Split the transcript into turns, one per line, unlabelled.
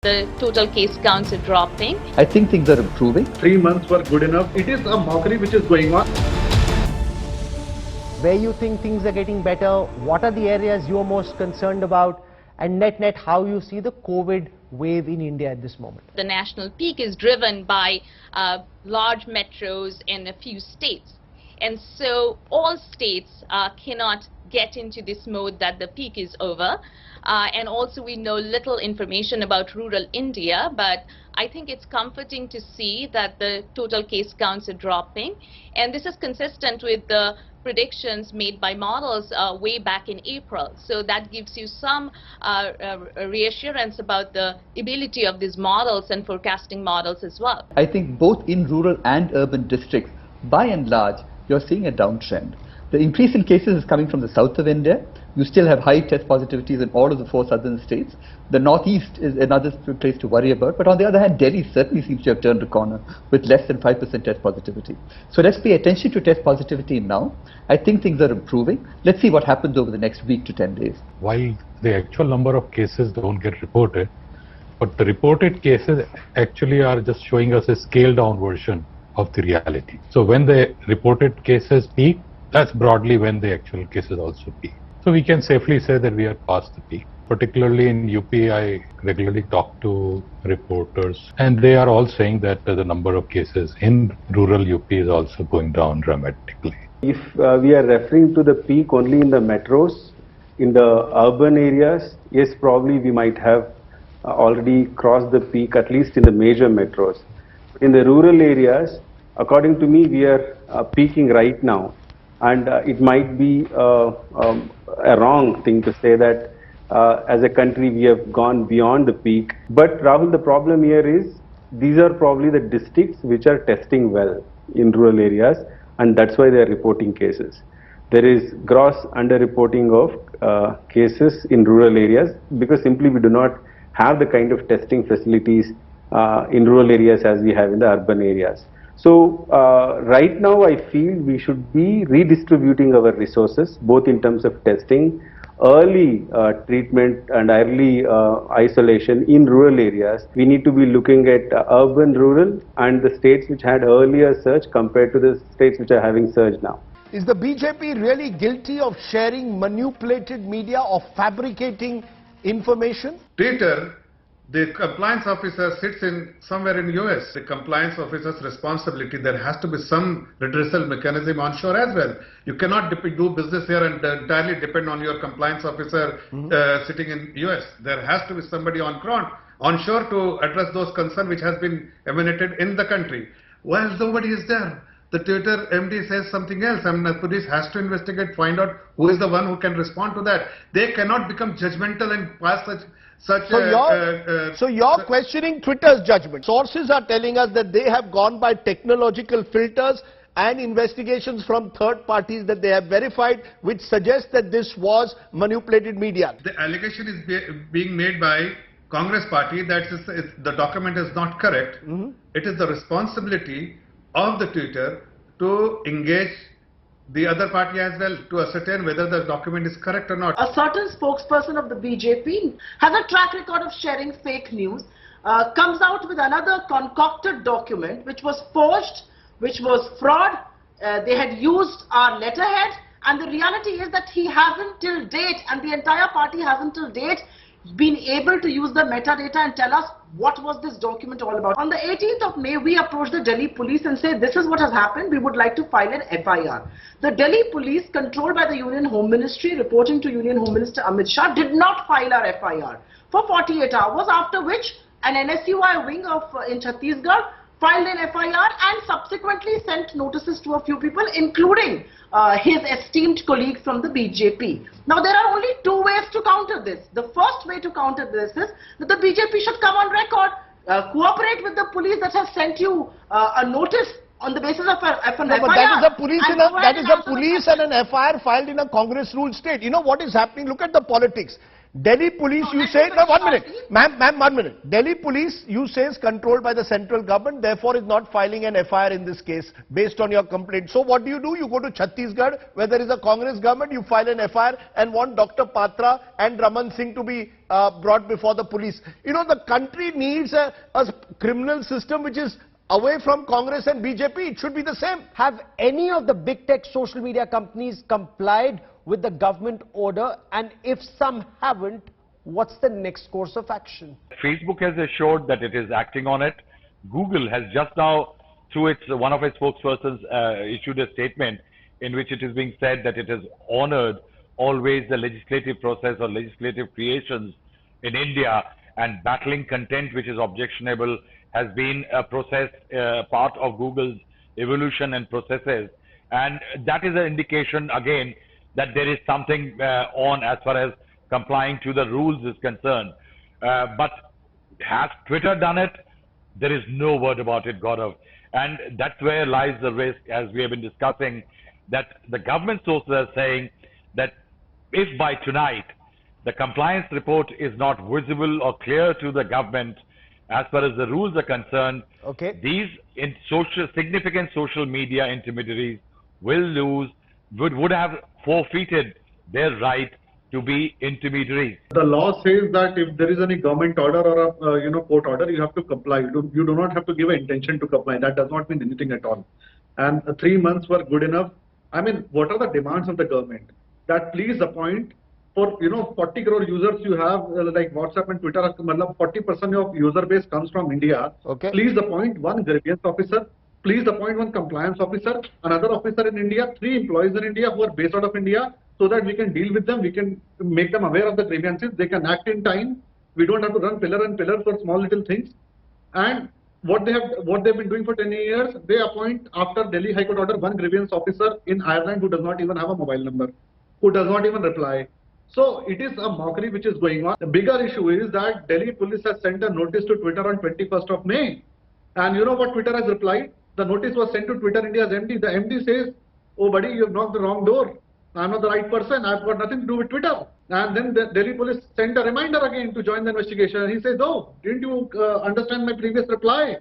The total case counts are dropping.
I think things are improving.
3 months were good enough. It is a mockery which is going on.
Where you think things are getting better, what are the areas you are most concerned about, and net how you see the COVID wave in India at this moment?
The national peak is driven by large metros in a few states. And so all states cannot get into this mode that the peak is over. And also we know little information about rural India, but I think it's comforting to see that the total case counts are dropping. And this is consistent with the predictions made by models way back in April. So that gives you some reassurance about the ability of these models and forecasting models as well.
I think both in rural and urban districts, by and large, you're seeing a downtrend. The increase in cases is coming from the south of India. You still have high test positivities in all of the 4 southern states. The northeast is another place to worry about. But on the other hand, Delhi certainly seems to have turned a corner with less than 5% test positivity. So let's pay attention to test positivity now. I think things are improving. Let's see what happens over the next week to 10 days.
While the actual number of cases don't get reported, but the reported cases actually are just showing us a scaled down version of the reality. So when the reported cases peak, that's broadly when the actual cases also peak. So we can safely say that we are past the peak. Particularly in UP, I regularly talk to reporters, and they are all saying that the number of cases in rural UP is also going down dramatically.
If we are referring to the peak only in the metros, in the urban areas, yes, probably we might have already crossed the peak, at least in the major metros. In the rural areas, according to me, we are peaking right now. And it might be a wrong thing to say that as a country we have gone beyond the peak. But Rahul, the problem here is these are probably the districts which are testing well in rural areas, and that's why they are reporting cases. There is gross underreporting of cases in rural areas because simply we do not have the kind of testing facilities in rural areas as we have in the urban areas. So right now I feel we should be redistributing our resources both in terms of testing, early treatment and early isolation in rural areas. We need to be looking at urban, rural and the states which had earlier surge compared to the states which are having surge now.
Is the BJP really guilty of sharing manipulated media or fabricating information?
Twitter, the compliance officer sits in somewhere in US. The compliance officer's responsibility, there has to be some redressal mechanism onshore as well. You cannot do business here and entirely depend on your compliance officer sitting in US. There has to be somebody onshore to address those concerns which has been emanated in the country. Well, nobody is there. The Twitter MD says something else. I mean, the police has to investigate, find out who is the one who can respond to that. They cannot become judgmental and pass
So you're questioning Twitter's judgment. Sources are telling us that they have gone by technological filters and investigations from third parties that they have verified, which suggests that this was manipulated media.
The allegation is being made by Congress party that the document is not correct. It is the responsibility of the Twitter to engage the other party as well to ascertain whether the document is correct or not.
A certain spokesperson of the BJP has a track record of sharing fake news, comes out with another concocted document which was forged, which was fraud. They had used our letterhead, and the reality is that he hasn't till date, and the entire party hasn't till date been able to use the metadata and tell us what was this document all about. On the 18th of May, we approached the Delhi police and said, this is what has happened, we would like to file an FIR. The Delhi police, controlled by the Union Home Ministry, reporting to Union Home Minister Amit Shah, did not file our FIR for 48 hours, after which an NSUI wing in Chhattisgarh filed an FIR and subsequently sent notices to a few people, including his esteemed colleague from the BJP. Now, there are only 2 ways to counter this. The first way to counter this is that the BJP should come on record, cooperate with the police that has sent you a notice on the basis of an FIR.
But that is a police and an FIR filed in a Congress ruled state. You know what is happening? Look at the politics. Delhi police, you say, no, 1 minute. Ma'am, 1 minute. Delhi police, you say, is controlled by the central government, therefore is not filing an FIR in this case based on your complaint. So what do? You go to Chhattisgarh, where there is a Congress government, you file an FIR and want Dr. Patra and Raman Singh to be brought before the police. You know, the country needs a criminal system which is away from Congress and BJP. It should be the same.
Have any of the big tech social media companies complied with the government order, and if some haven't, what's the next course of action?
Facebook has assured that it is acting on it. Google has just now, through one of its spokespersons, issued a statement in which it is being said that it has honored always the legislative process or legislative creations in India, and battling content which is objectionable has been a process, part of Google's evolution and processes. And that is an indication again that there is something on as far as complying to the rules is concerned. But has Twitter done it? There is no word about it, Gaurav. And that's where lies the risk, as we have been discussing, that the government sources are saying that if by tonight the compliance report is not visible or clear to the government as far as the rules are concerned, these significant social media intermediaries would have forfeited their right to be intermediaries.
The law says that if there is any government order or a court order, you have to comply. You do not have to give an intention to comply. That does not mean anything at all. And 3 months were good enough. I mean, what are the demands of the government? That please appoint for 40 crore users you have, like WhatsApp and Twitter, 40% of user base comes from India. Please appoint one grievance officer. Please appoint one compliance officer, another officer in India, 3 employees in India who are based out of India, so that we can deal with them, we can make them aware of the grievances, they can act in time. We don't have to run pillar and pillar for small little things. And what they've been doing for 10 years, they appoint, after Delhi High Court order, one grievance officer in Ireland who does not even have a mobile number, who does not even reply. So it is a mockery which is going on. The bigger issue is that Delhi police has sent a notice to Twitter on 21st of May. And you know what Twitter has replied? The notice was sent to Twitter India's MD. The MD says, oh buddy, you have knocked the wrong door. I'm not the right person. I've got nothing to do with Twitter. And then the Delhi police sent a reminder again to join the investigation. And he says, oh, didn't you understand my previous reply?